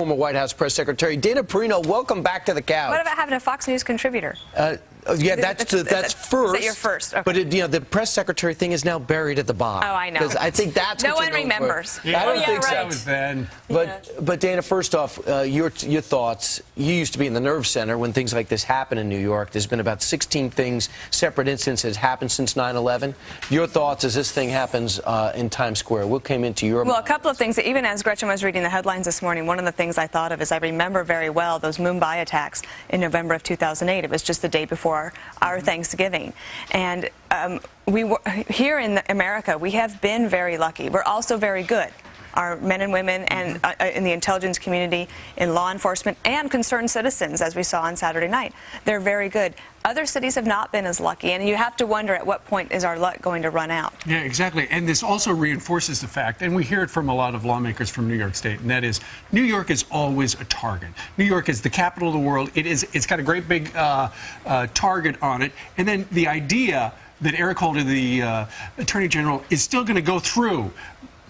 former White House press secretary. Dana Perino, welcome back to the couch. What about having a Fox News contributor? Yeah, that's first. Is that your first? Okay. But the press secretary thing is now buried at the bottom. Oh, I know. Because I think that's no what one remembers. I don't think so. That was then. But Dana, first off, your thoughts. You used to be in the nerve center when things like this happen in New York. There's been about 16 separate incidents happened since 9/11. Your thoughts as this thing happens in Times Square? What came into your mind? Well, a couple of things. Even as Gretchen was reading the headlines this morning, one of the things I thought of is I remember very well those Mumbai attacks in November of 2008. It was just the day before our Thanksgiving. And we were here in America, we have been very lucky. We're also very good. Our men and women and in the intelligence community, in law enforcement, and concerned citizens, as we saw on Saturday night. They're very good. Other cities have not been as lucky, and you have to wonder at what point is our luck going to run out. Yeah, exactly. And this also reinforces the fact, and we hear it from a lot of lawmakers from New York State, and that is New York is always a target. New York is the capital of the world. It's got a great big target on it. And then the idea that Eric Holder, the Attorney General, is still going to go through,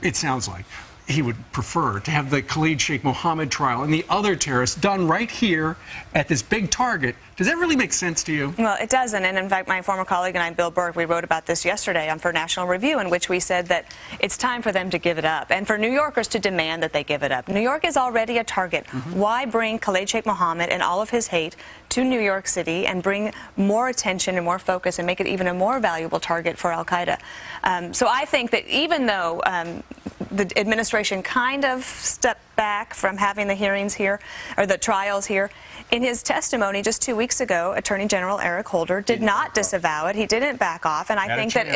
it sounds like, he would prefer to have the Khalid Sheikh Mohammed trial and the other terrorists done right here at this big target. Does that really make sense to you? Well, it doesn't. And in fact, my former colleague and I, Bill Burke, we wrote about this yesterday for National Review, in which we said that it's time for them to give it up and for New Yorkers to demand that they give it up. New York is already a target. Why bring Khalid Sheikh Mohammed and all of his hate to New York City and bring more attention and more focus and make it even a more valuable target for al-Qaeda? So I think that even though the administration kind of stepped back from having the hearings here, or the trials here, in his testimony just 2 weeks ago, Attorney General Eric Holder did not disavow it. He didn't back off, and I think that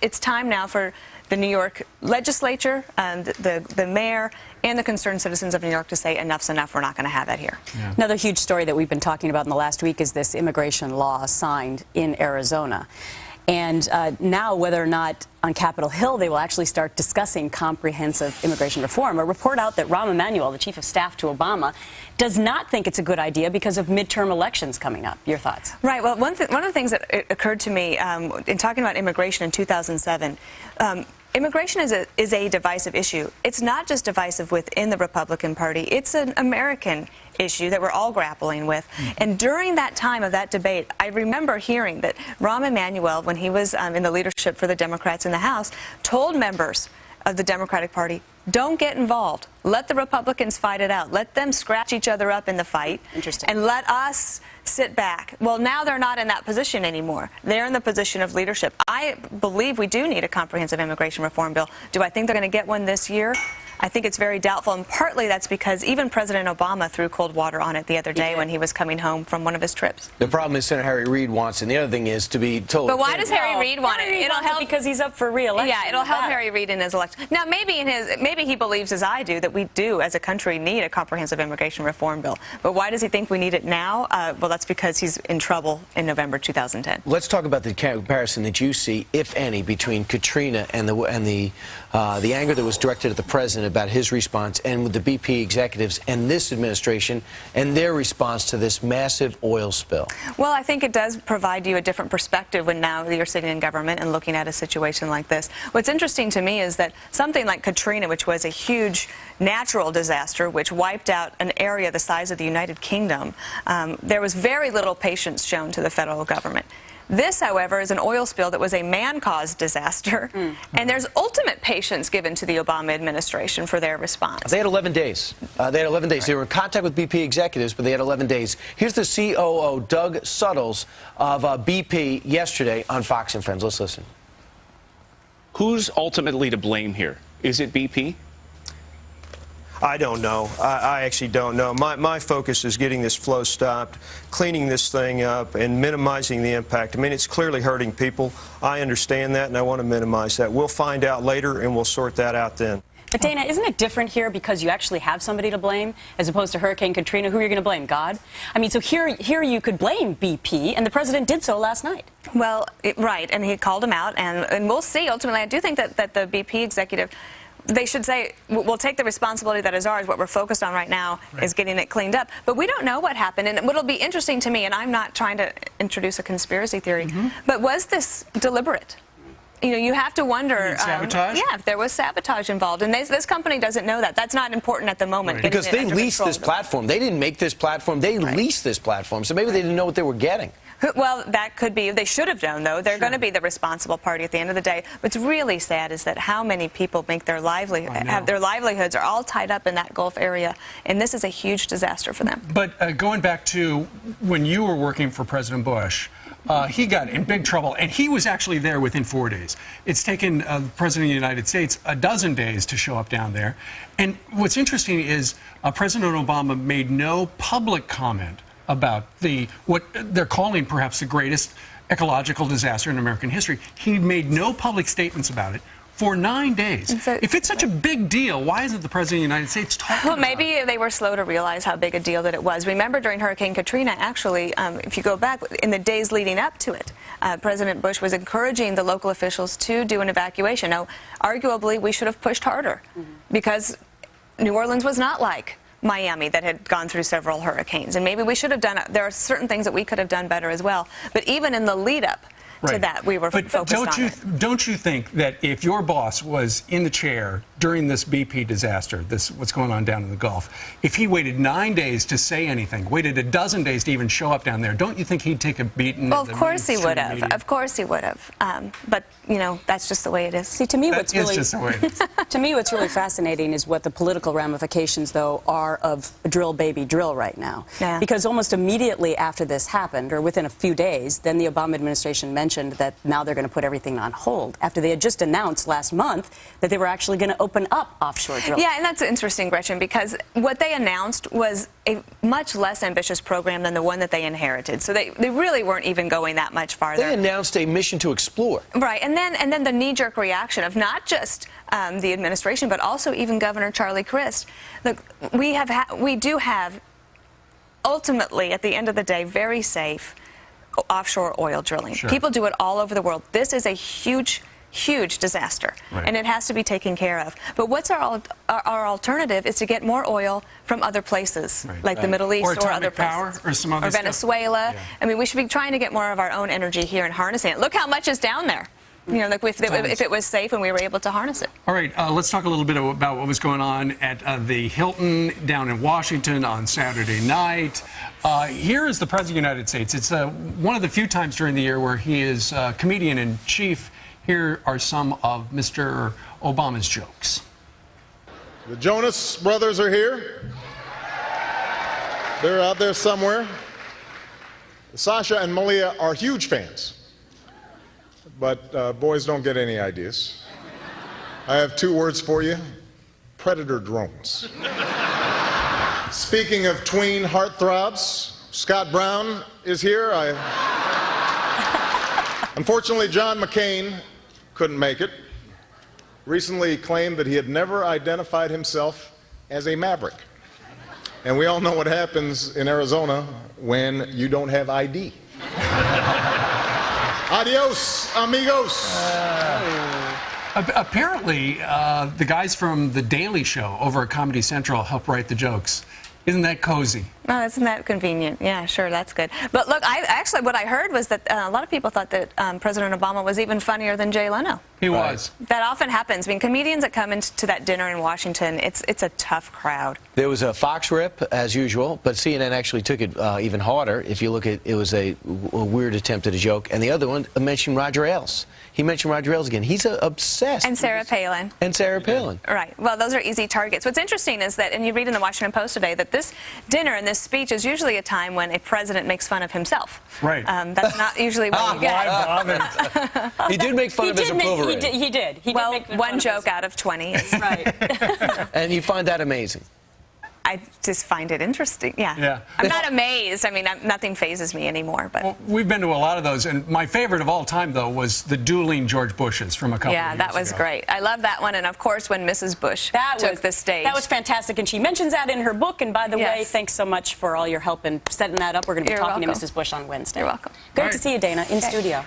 it's time now for the New York legislature, the mayor, and the concerned citizens of New York to say enough's enough. We're not going to have that here. Yeah. Another huge story that we've been talking about in the last week is this immigration law signed in Arizona. And now, whether or not on Capitol Hill they will actually start discussing comprehensive immigration reform. A report out that Rahm Emanuel, the chief of staff to Obama, does not think it's a good idea because of midterm elections coming up. Your thoughts? Right. Well, one of the things that occurred to me in talking about immigration in 2007, immigration is a divisive issue. It's not just divisive within the Republican Party. It's an American issue that we're all grappling with. And during that time of that debate, I remember hearing that Rahm Emanuel, when he was in the leadership for the Democrats in the House, told members of the Democratic Party, don't get involved. Let the Republicans fight it out. Let them scratch each other up in the fight. Interesting. And let us sit back. Well, now they're not in that position anymore. They're in the position of leadership. I believe we do need a comprehensive immigration reform bill. Do I think they're going to get one this year? I think it's very doubtful, and partly that's because even President Obama threw cold water on it the other day when he was coming home from one of his trips. The problem is Senator Harry Reid wants it, and the other thing is to be told. But why does Harry Reid want it? It'll help because he's up for re-election. Yeah, it'll help Harry Reid in his election. Now, maybe he believes, as I do, that we do, as a country, need a comprehensive immigration reform bill. But why does he think we need it now? Well, that's because he's in trouble in November 2010. Let's talk about the comparison that you see, if any, between Katrina and the anger that was directed at the president about his response, and with the BP executives and this administration and their response to this massive oil spill. Well, I think it does provide you a different perspective when now you're sitting in government and looking at a situation like this. What's interesting to me is that something like Katrina, which was a huge natural disaster which wiped out an area the size of the United Kingdom, there was very little patience shown to the federal government. This, however, is an oil spill that was a man-caused disaster, and there's ultimate patience given to the Obama administration for their response. They had 11 days. They were in contact with BP executives, but they had 11 days. Here's the COO, Doug Suttles, of BP yesterday on Fox and Friends. Let's listen. Who's ultimately to blame here? Is it BP? I don't know. I actually don't know. My focus is getting this flow stopped, cleaning this thing up, and minimizing the impact. I mean, it's clearly hurting people. I understand that, and I want to minimize that. We'll find out later, and we'll sort that out then. But, Dana, isn't it different here because you actually have somebody to blame as opposed to Hurricane Katrina? Who are you going to blame? God? I mean, so here you could blame BP, and the president did so last night. Well, right, and he called him out, and we'll see. Ultimately, I do think that the BP executive, they should say, we'll take the responsibility that is ours. What we're focused on right now is getting it cleaned up. But we don't know what happened. And what'll be interesting to me, and I'm not trying to introduce a conspiracy theory, but was this deliberate? you have to wonder. Sabotage? Yeah, if there was sabotage involved. And this company doesn't know that. That's not important at the moment. Right. Because they leased control. this platform. They didn't make this platform. They leased this platform. So maybe they didn't know what they were getting. Well, that could be. They should have known, though. They're going to be the responsible party at the end of the day. What's really sad is that how many people make their livelihoods are all tied up in that Gulf area, and this is a huge disaster for them. But going back to when you were working for President Bush, he got in big trouble, and he was actually there within 4 days. It's taken the President of the United States a dozen days to show up down there. And what's interesting is President Obama made no public comment about what they're calling perhaps the greatest ecological disaster in American history. He made no public statements about it for 9 days. So, if it's such a big deal, why isn't the President of the United States talking about it? Maybe they were slow to realize how big a deal that it was. Remember, during Hurricane Katrina, actually, if you go back, in the days leading up to it, President Bush was encouraging the local officials to do an evacuation. Now, arguably, we should have pushed harder because New Orleans was not like Miami that had gone through several hurricanes. And maybe we should have done it. There are certain things that we could have done better as well. But even in the lead up to that, we were focused on it. Don't you think that if your boss was in the chair during this BP disaster, what's going on down in the Gulf, if he waited 9 days to say anything, waited a dozen days to even show up down there, don't you think he'd take a beating? Well, of course he would have. Of course he would have. But, that's just the way it is. See, to me, Just the way it is. To me, what's really fascinating is what the political ramifications, though, are of drill, baby, drill right now. Yeah. Because almost immediately after this happened, or within a few days, then the Obama administration mentioned that now they're going to put everything on hold after they had just announced last month that they were actually going to open up offshore drilling. Yeah, and that's interesting, Gretchen, because what they announced was a much less ambitious program than the one that they inherited. So they really weren't even going that much farther. They announced a mission to explore. Right, and then the knee-jerk reaction of not just the administration, but also even Governor Charlie Crist. Look, we do have, ultimately, at the end of the day, very safe offshore oil drilling. Sure. People do it all over the world. This is a huge disaster, right, and it has to be taken care of. But what's our alternative is to get more oil from other places, like the Middle East or other power, places. or some other or Venezuela. Yeah. I mean, we should be trying to get more of our own energy here and harnessing it. Look how much is down there. Like if it was safe and we were able to harness it. All right, let's talk a little bit about what was going on at the Hilton down in Washington on Saturday night. Here is the President of the United States. It's one of the few times during the year where he is comedian-in-chief. Here are some of Mr. Obama's jokes. The Jonas Brothers are here. They're out there somewhere. Sasha and Malia are huge fans. But boys don't get any ideas. I have 2 words for you: predator drones. Speaking of tween heartthrobs, Scott Brown is here. Unfortunately, John McCain couldn't make it. Recently claimed that he had never identified himself as a maverick. And we all know what happens in Arizona when you don't have ID. Adios, amigos. Apparently, the guys from The Daily Show over at Comedy Central help write the jokes. Isn't that cozy? Oh, isn't that convenient? Yeah, sure, that's good. But look, what I heard was that a lot of people thought that President Obama was even funnier than Jay Leno. He was. That often happens. I mean, comedians that come into that dinner in Washington, it's a tough crowd. There was a Fox rip, as usual, but CNN actually took it even harder. If you look at it, was a weird attempt at a joke. And the other one mentioned Roger Ailes. He mentioned Roger Ailes again. He's obsessed. And Sarah Palin. And Sarah Palin. Right. Well, those are easy targets. What's interesting is that, and you read in the Washington Post today, that this dinner and this speech is usually a time when a president makes fun of himself. Right. That's not usually what you get. He did make fun of his approval rating. He did. Well, one joke out of 20 is right. And you find that amazing. I just find it interesting. Yeah. I'm not amazed. I mean, nothing phases me anymore. But well, we've been to a lot of those, and my favorite of all time, though, was the dueling George Bushes from a couple of years ago. Yeah, that was great. I love that one, and of course, when Mrs. Bush took the stage. That was fantastic, and she mentions that in her book. And by the way, thanks so much for all your help in setting that up. We're going to be talking to Mrs. Bush on Wednesday. You're welcome. Great to see you, Dana, in studio.